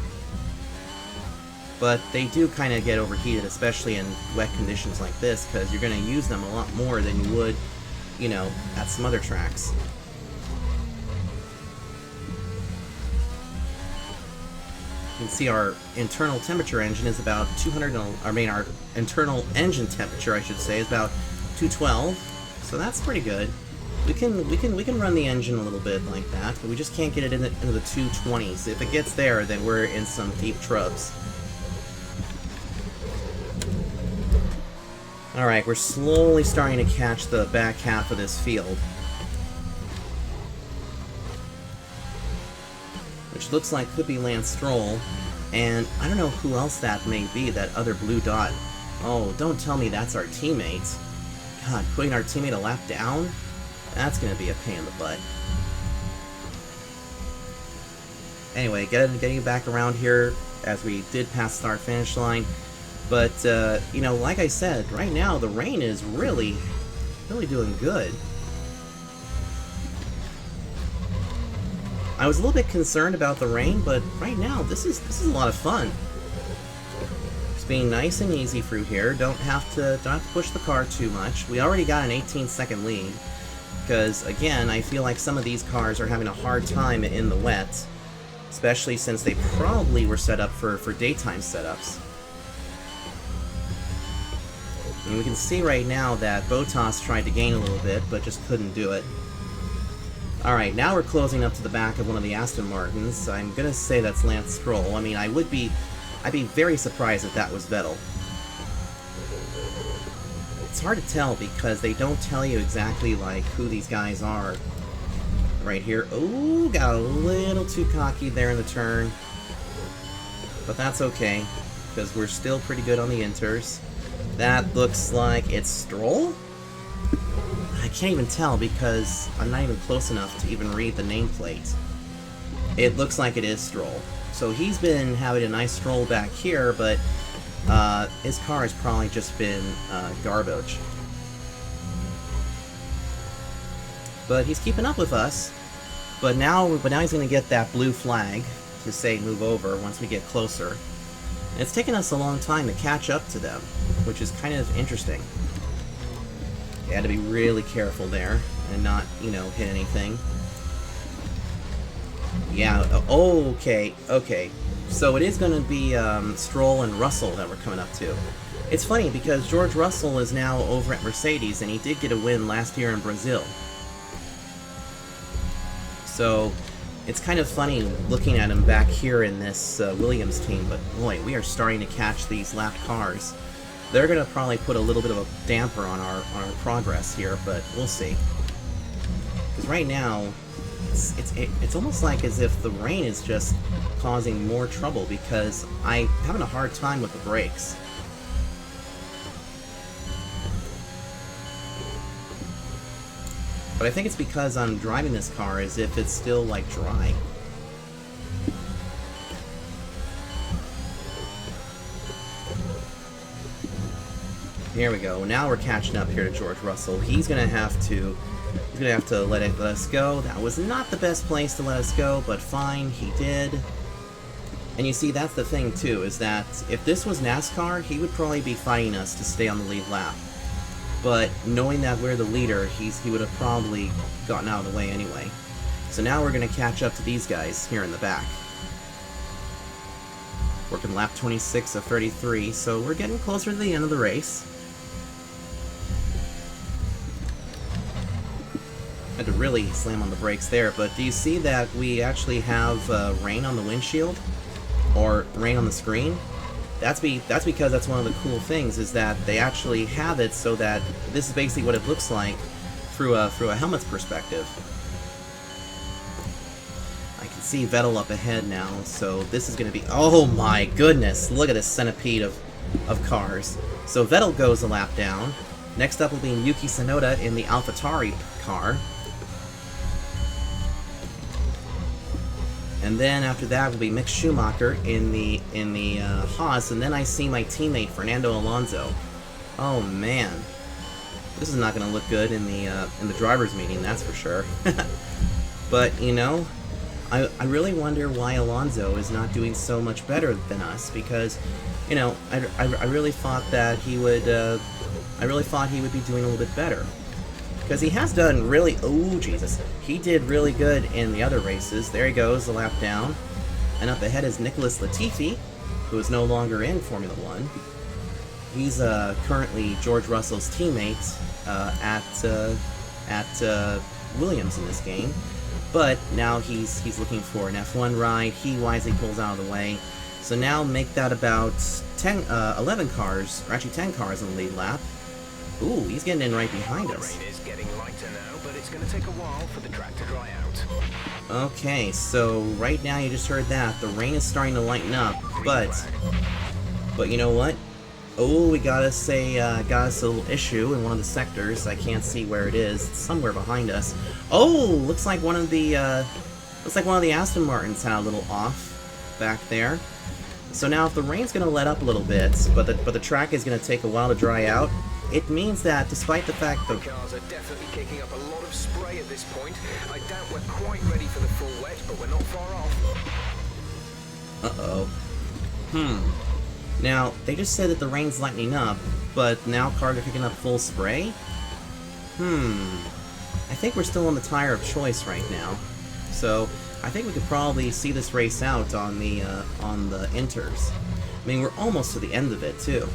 But they do kind of get overheated, especially in wet conditions like this, because you're going to use them a lot more than you would, you know, at some other tracks. You can see our internal temperature engine is about 200, our internal engine temperature, I should say, is about 212. So that's pretty good. We can run the engine a little bit like that, but we just can't get it into the 220s. If it gets there, then we're in some deep trubs. Alright, we're slowly starting to catch the back half of this field. Which looks like could be Lance Stroll. And I don't know who else that may be, that other blue dot. Oh, don't tell me that's our teammate. God, putting our teammate a lap down? That's gonna be a pain in the butt. Anyway, getting back around here as we did pass the start-finish line. But, you know, like I said, right now the rain is really doing good. I was a little bit concerned about the rain, but right now this is a lot of fun. Just being nice and easy through here. Don't have to push the car too much. We already got an 18-second lead. Because, again, I feel like some of these cars are having a hard time in the wet. Especially since they probably were set up for daytime setups. And we can see right now that Bottas tried to gain a little bit, but just couldn't do it. Alright, now we're closing up to the back of one of the Aston Martins. I'm gonna say that's Lance Stroll. I mean, I'd be very surprised if that was Vettel. It's hard to tell because they don't tell you exactly, like, who these guys are. Right here. Ooh, got a little too cocky there in the turn. But that's okay, because we're still pretty good on the inters. That looks like it's Stroll? I can't even tell because I'm not even close enough to even read the nameplate. It looks like it is Stroll. So he's been having a nice stroll back here, but his car has probably just been garbage. But he's keeping up with us. But now he's going to get that blue flag to say move over once we get closer. And it's taken us a long time to catch up to them, which is kind of interesting. You had to be really careful there and not, you know, hit anything. Yeah, okay. So it is going to be Stroll and Russell that we're coming up to. It's funny because George Russell is now over at Mercedes, and he did get a win last year in Brazil. So it's kind of funny looking at him back here in this Williams team, but boy, we are starting to catch these lap cars. They're going to probably put a little bit of a damper on our progress here, but we'll see. Because right now, it's almost like as if the rain is just causing more trouble because I'm having a hard time with the brakes. But I think it's because I'm driving this car as if it's still, like, dry. Here we go. Now we're catching up here to George Russell. He's gonna have to let us go. That was not the best place to let us go, but fine, he did. And you see, that's the thing too, is that if this was NASCAR, he would probably be fighting us to stay on the lead lap. But knowing that we're the leader, he would have probably gotten out of the way anyway. So now we're going to catch up to these guys here in the back. Working lap 26 of 33, so we're getting closer to the end of the race. Had to really slam on the brakes there, but do you see that we actually have rain on the windshield? Or rain on the screen? That's because that's one of the cool things, is that they actually have it so that this is basically what it looks like through a helmet's perspective. I can see Vettel up ahead now, so this is going to be... Oh my goodness! Look at this centipede of cars. So Vettel goes a lap down. Next up will be Yuki Tsunoda in the AlphaTauri car. And then after that will be Mick Schumacher in the Haas, and then I see my teammate Fernando Alonso. Oh man, this is not going to look good in the drivers' meeting, that's for sure. But you know, I really wonder why Alonso is not doing so much better than us, because you know I really thought that he would I really thought he would be doing a little bit better. Because he has done really... Oh, Jesus. He did really good in the other races. There he goes, a lap down. And up ahead is Nicholas Latifi, who is no longer in Formula 1. He's currently George Russell's teammate at Williams in this game. But now he's looking for an F1 ride. He wisely pulls out of the way. So now make that about 11 cars, or actually 10 cars in the lead lap. Ooh, he's getting in right behind us. The rain is getting lighter now, but it's going to take a while for the track to dry out. Okay, so right now you just heard that. The rain is starting to lighten up, but you know what? Oh, we got us a little issue in one of the sectors. I can't see where it is. It's somewhere behind us. Oh, looks like one of the Aston Martins had a little off back there. So now if the rain's going to let up a little bit, but the track is going to take a while to dry out, it means that despite the fact that... The cars are definitely kicking up a lot of spray at this point. I doubt we're quite ready for the full wet, but we're not far off. Uh-oh. Now, they just said that the rain's lightening up, but now cars are picking up full spray? I think we're still on the tire of choice right now. So, I think we could probably see this race out on the inters. I mean, we're almost to the end of it, too.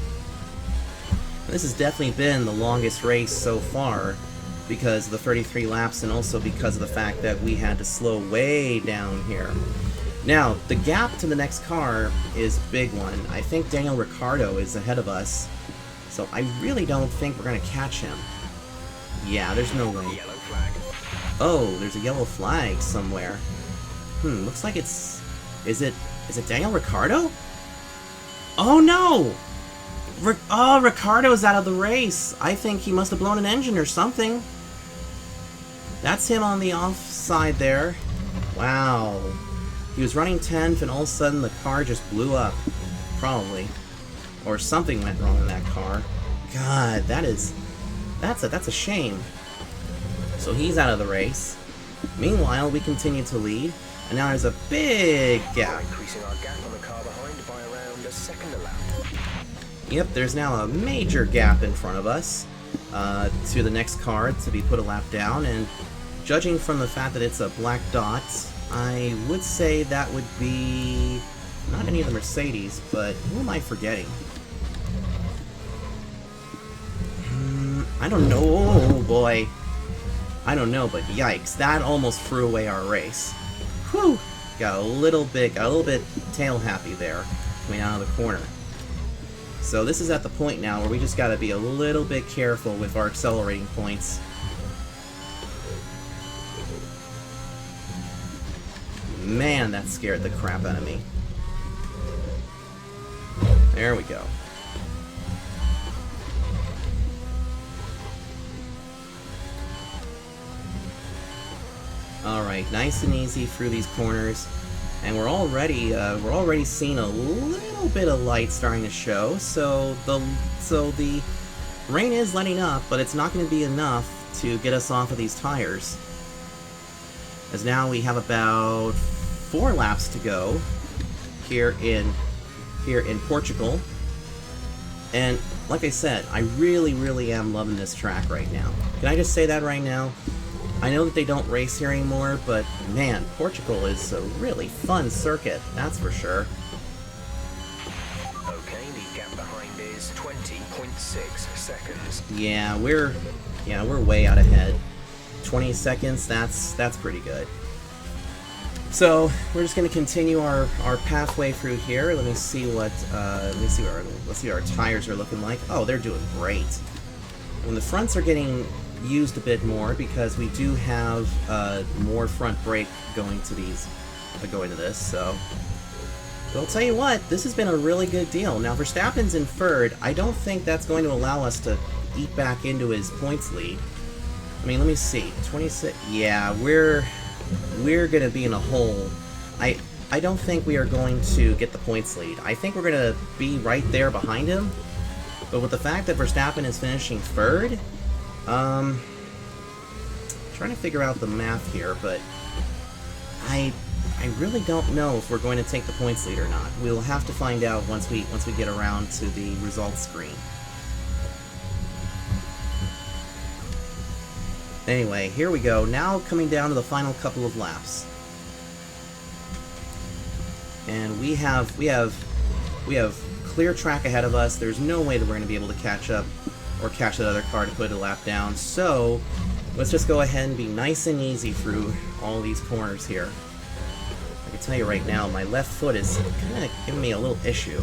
This has definitely been the longest race so far because of the 33 laps and also because of the fact that we had to slow way down here. Now, the gap to the next car is a big one. I think Daniel Ricciardo is ahead of us, so I really don't think we're going to catch him. Yeah, there's no way. Yellow flag. Oh, there's a yellow flag somewhere. Looks like it's... Is it Daniel Ricciardo? Oh no! Ricciardo's out of the race. I think he must have blown an engine or something. That's him on the offside there. Wow. He was running 10th and all of a sudden the car just blew up. Probably. Or something went wrong in that car. God, that's a shame. So he's out of the race. Meanwhile, we continue to lead. And now there's a big gap. Increasing our gap on the car behind by around a second a lap. Yep, there's now a major gap in front of us to the next car to be put a lap down, and judging from the fact that it's a black dot, I would say that would be not any of the Mercedes, but who am I forgetting? I don't know. Oh boy. I don't know, but yikes, that almost threw away our race. Whew! Got a little bit tail happy there coming out of the corner. So this is at the point now where we just gotta be a little bit careful with our accelerating points. Man, that scared the crap out of me. There we go. Alright, nice and easy through these corners. And we're already seeing a little bit of light starting to show, so the rain is letting up, but it's not going to be enough to get us off of these tires. As now we have about 4 laps to go here in Portugal. And like I said, I really am loving this track right now. Can I just say that right now? I know that they don't race here anymore, but man, Portugal is a really fun circuit, that's for sure. Okay, the gap behind is 20.6 seconds. Yeah, we're way out ahead. 20 seconds, that's pretty good. So we're just gonna continue our pathway through here. Let me see what let's see what our tires are looking like. Oh, they're doing great. When the fronts are getting used a bit more because we do have more front brake going to this, so but I'll tell you what, this has been a really good deal. Now Verstappen's in third. I don't think that's going to allow us to eat back into his points lead. I mean, let me see, 26. Yeah, we're gonna be in a hole. I don't think we are going to get the points lead. I think we're going to be right there behind him. But with the fact that Verstappen is finishing third, trying to figure out the math here, but I really don't know if we're going to take the points lead or not. We'll have to find out once we get around to the results screen. Anyway, here we go. Now coming down to the final couple of laps. And we have clear track ahead of us. There's no way that we're going to be able to catch up or catch that other car to put a lap down. So let's just go ahead and be nice and easy through all these corners here. I can tell you right now, my left foot is kind of giving me a little issue.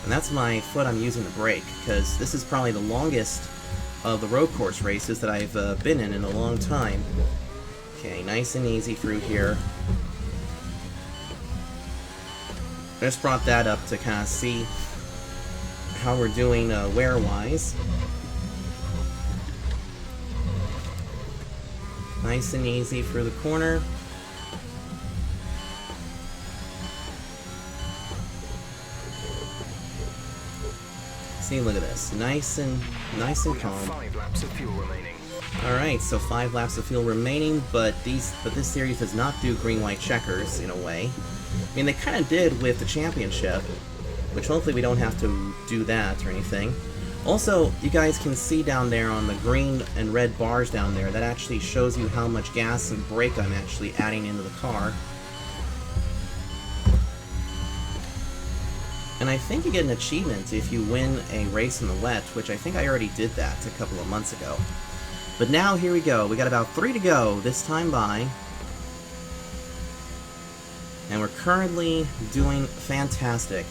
And that's my foot I'm using to brake, because this is probably the longest of the road course races that I've been in a long time. Okay, nice and easy through here. I just brought that up to kind of see how we're doing wear-wise. Nice and easy through the corner. See, look at this. Nice and calm. 5 laps of fuel remaining. Alright, so 5 laps of fuel remaining, but this series does not do green-white checkers, in a way. I mean, they kind of did with the championship, which hopefully we don't have to do that or anything. Also, you guys can see down there on the green and red bars down there, that actually shows you how much gas and brake I'm actually adding into the car. And I think you get an achievement if you win a race in the wet, which I think I already did that a couple of months ago. But now, here we go. We got about 3 to go this time by. And we're currently doing fantastic.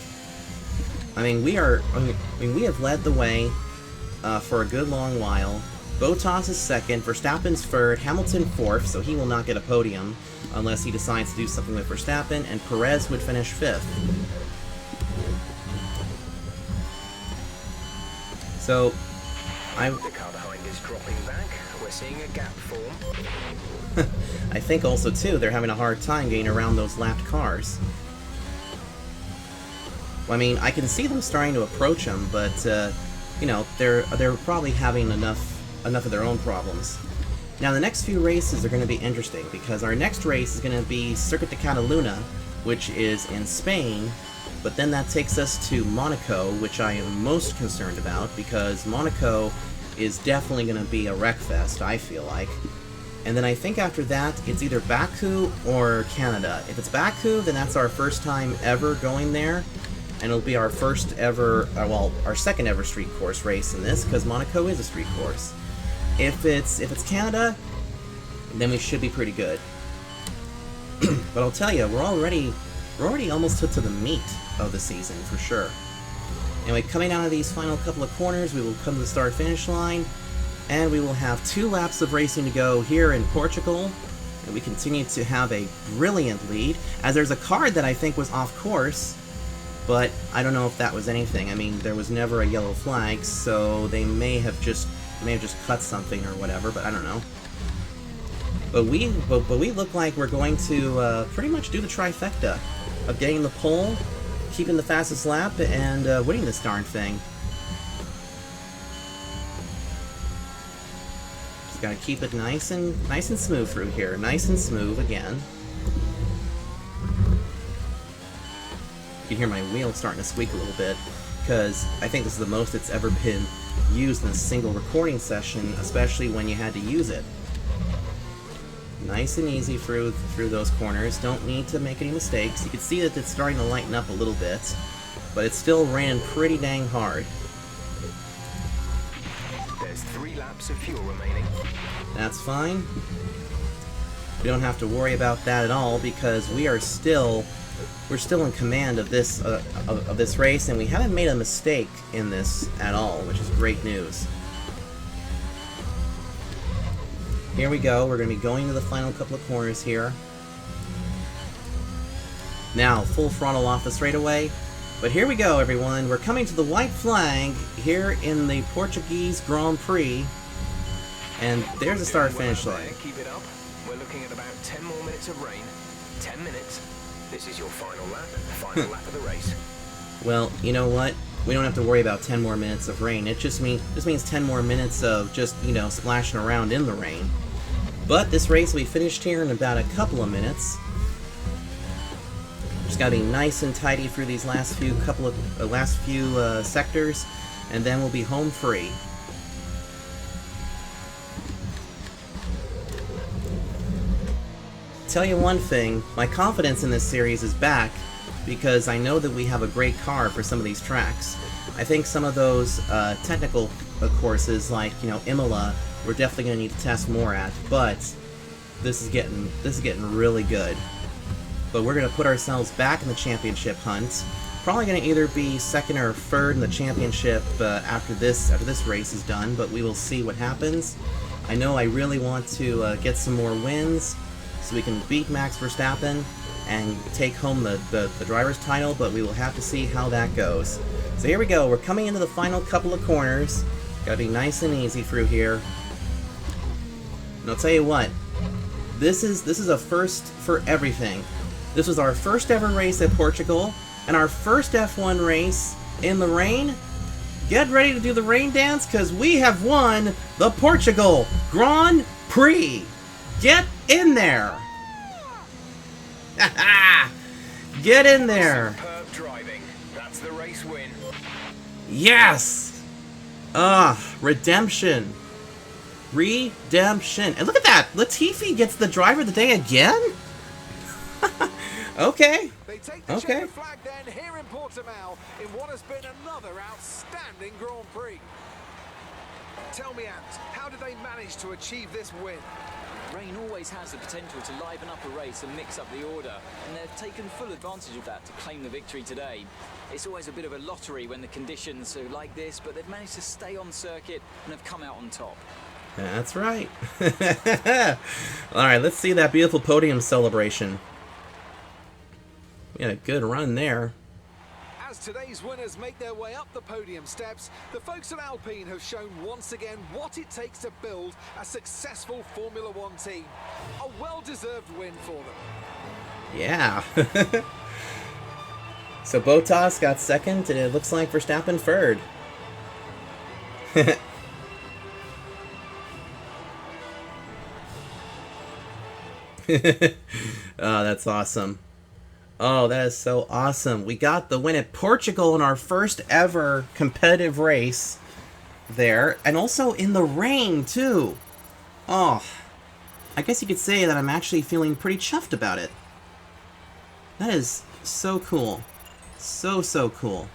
I mean, we have led the way for a good long while. Bottas is second, Verstappen's third, Hamilton fourth, so he will not get a podium unless he decides to do something with Verstappen, and Perez would finish fifth. So, The car behind is dropping back. We're seeing a gap form. I think also, too, they're having a hard time getting around those lapped cars. I mean, I can see them starting to approach them, but, you know, they're probably having enough of their own problems. Now, the next few races are going to be interesting, because our next race is going to be Circuit de Catalunya, which is in Spain, but then that takes us to Monaco, which I am most concerned about, because Monaco is definitely going to be a wreckfest, I feel like. And then I think after that, it's either Baku or Canada. If it's Baku, then that's our first time ever going there, and it'll be our first ever, well, our second ever street course race in this, because Monaco is a street course. If it's Canada, then we should be pretty good. But I'll tell you, we're already almost to the meat of the season, for sure. Anyway, coming out of these final couple of corners, we will come to the start-finish line, and we will have 2 laps of racing to go here in Portugal, and we continue to have a brilliant lead, as there's a card that I think was off course, but I don't know if that was anything. I mean, there was never a yellow flag, so they may have just cut something or whatever, but I don't know. But we look like we're going to pretty much do the trifecta of getting the pole, keeping the fastest lap, and winning this darn thing. Just gotta keep it nice and smooth through here. Nice and smooth again. You can hear my wheel starting to squeak a little bit, because I think this is the most it's ever been used in a single recording session, especially when you had to use it. Nice and easy through those corners. Don't need to make any mistakes. You can see that it's starting to lighten up a little bit, but it still ran pretty dang hard. There's 3 laps of fuel remaining. That's fine. We don't have to worry about that at all, because we're still in command of this race, and we haven't made a mistake in this at all, which is great news. Here we go. We're going to be going to the final couple of corners here. Now, full throttle off the straightaway. But here we go, everyone. We're coming to the white flag here in the Portuguese Grand Prix. And there's the start-finish line. Keep it up. We're looking at about 10 more minutes of rain. 10 minutes. This is your final lap of the race. Well, you know what? We don't have to worry about 10 more minutes of rain. It just means 10 more minutes of just, you know, splashing around in the rain. But this race will be finished here in about a couple of minutes. Just gotta be nice and tidy through these last few sectors, and then we'll be home free. Tell you one thing, my confidence in this series is back because I know that we have a great car for some of these tracks. I think some of those technical courses, like, you know, Imola, we're definitely going to need to test more at, but this is getting really good. But we're going to put ourselves back in the championship hunt. Probably going to either be second or third in the championship after this race is done, but we will see what happens. I know I really want to get some more wins so we can beat Max Verstappen and take home the driver's title, but we will have to see how that goes. So here we go, we're coming into the final couple of corners. Gotta be nice and easy through here. And I'll tell you what, this is a first for everything. This was our first ever race at Portugal, and our first F1 race in the rain. Get ready to do the rain dance, because we have won the Portugal Grand Prix. Get in there! Get in there! Superb driving. That's the race win. Yes! Redemption. Redemption. And look at that! Latifi gets the driver of the day again? Okay. They take the checker flag then here in Portimao in what has been another outstanding Grand Prix. Tell me, Ant, how did they manage to achieve this win? Rain always has the potential to liven up a race and mix up the order, and they've taken full advantage of that to claim the victory today. It's always a bit of a lottery when the conditions are like this, but they've managed to stay on circuit and have come out on top. That's right. Alright, let's see that beautiful podium celebration. We had a good run there. As today's winners make their way up the podium steps, the folks at Alpine have shown once again what it takes to build a successful Formula One team. A well-deserved win for them. Yeah. So Bottas got second, and it looks like Verstappen third. Oh, that's awesome. Oh, that is so awesome. We got the win at Portugal in our first ever competitive race there, and also in the rain, too. Oh, I guess you could say that I'm actually feeling pretty chuffed about it. That is so cool. So cool.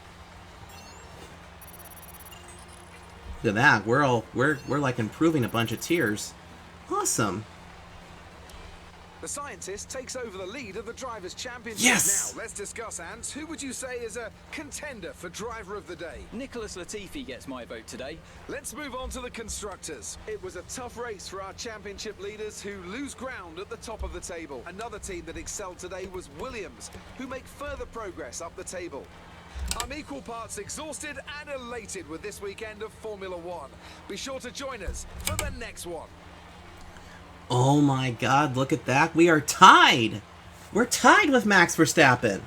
Look at that. We're like improving a bunch of tiers. Awesome. The scientist takes over the lead of the Drivers' Championship. Yes! Now, let's discuss, Ant. Who would you say is a contender for Driver of the Day? Nicholas Latifi gets my vote today. Let's move on to the Constructors. It was a tough race for our championship leaders who lose ground at the top of the table. Another team that excelled today was Williams, who make further progress up the table. I'm equal parts exhausted and elated with this weekend of Formula One. Be sure to join us for the next one. Oh my god, look at that. We are tied. We're tied with Max Verstappen.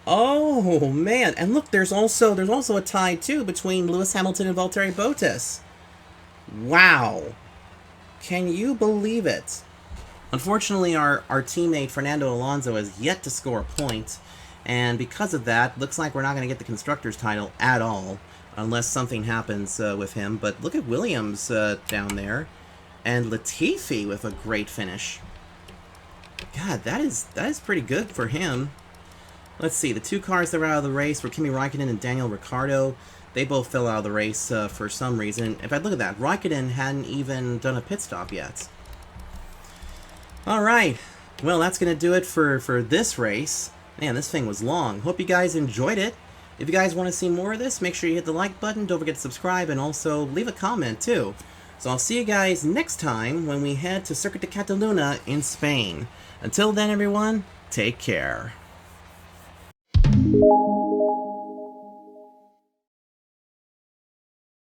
Oh man, and look, there's also a tie too between Lewis Hamilton and Valtteri Bottas. Wow. Can you believe it? Unfortunately, our teammate Fernando Alonso has yet to score a point, and because of that, looks like we're not going to get the Constructors' title at all, unless something happens with him. But look at Williams down there. And Latifi with a great finish. God, that is pretty good for him. Let's see, the two cars that were out of the race were Kimi Raikkonen and Daniel Ricciardo. They both fell out of the race for some reason. In fact, look at that. Raikkonen hadn't even done a pit stop yet. Alright, well, that's going to do it for this race. Man, this thing was long. Hope you guys enjoyed it. If you guys want to see more of this, make sure you hit the like button. Don't forget to subscribe, and also leave a comment, too. So I'll see you guys next time when we head to Circuit de Catalunya in Spain. Until then, everyone, take care.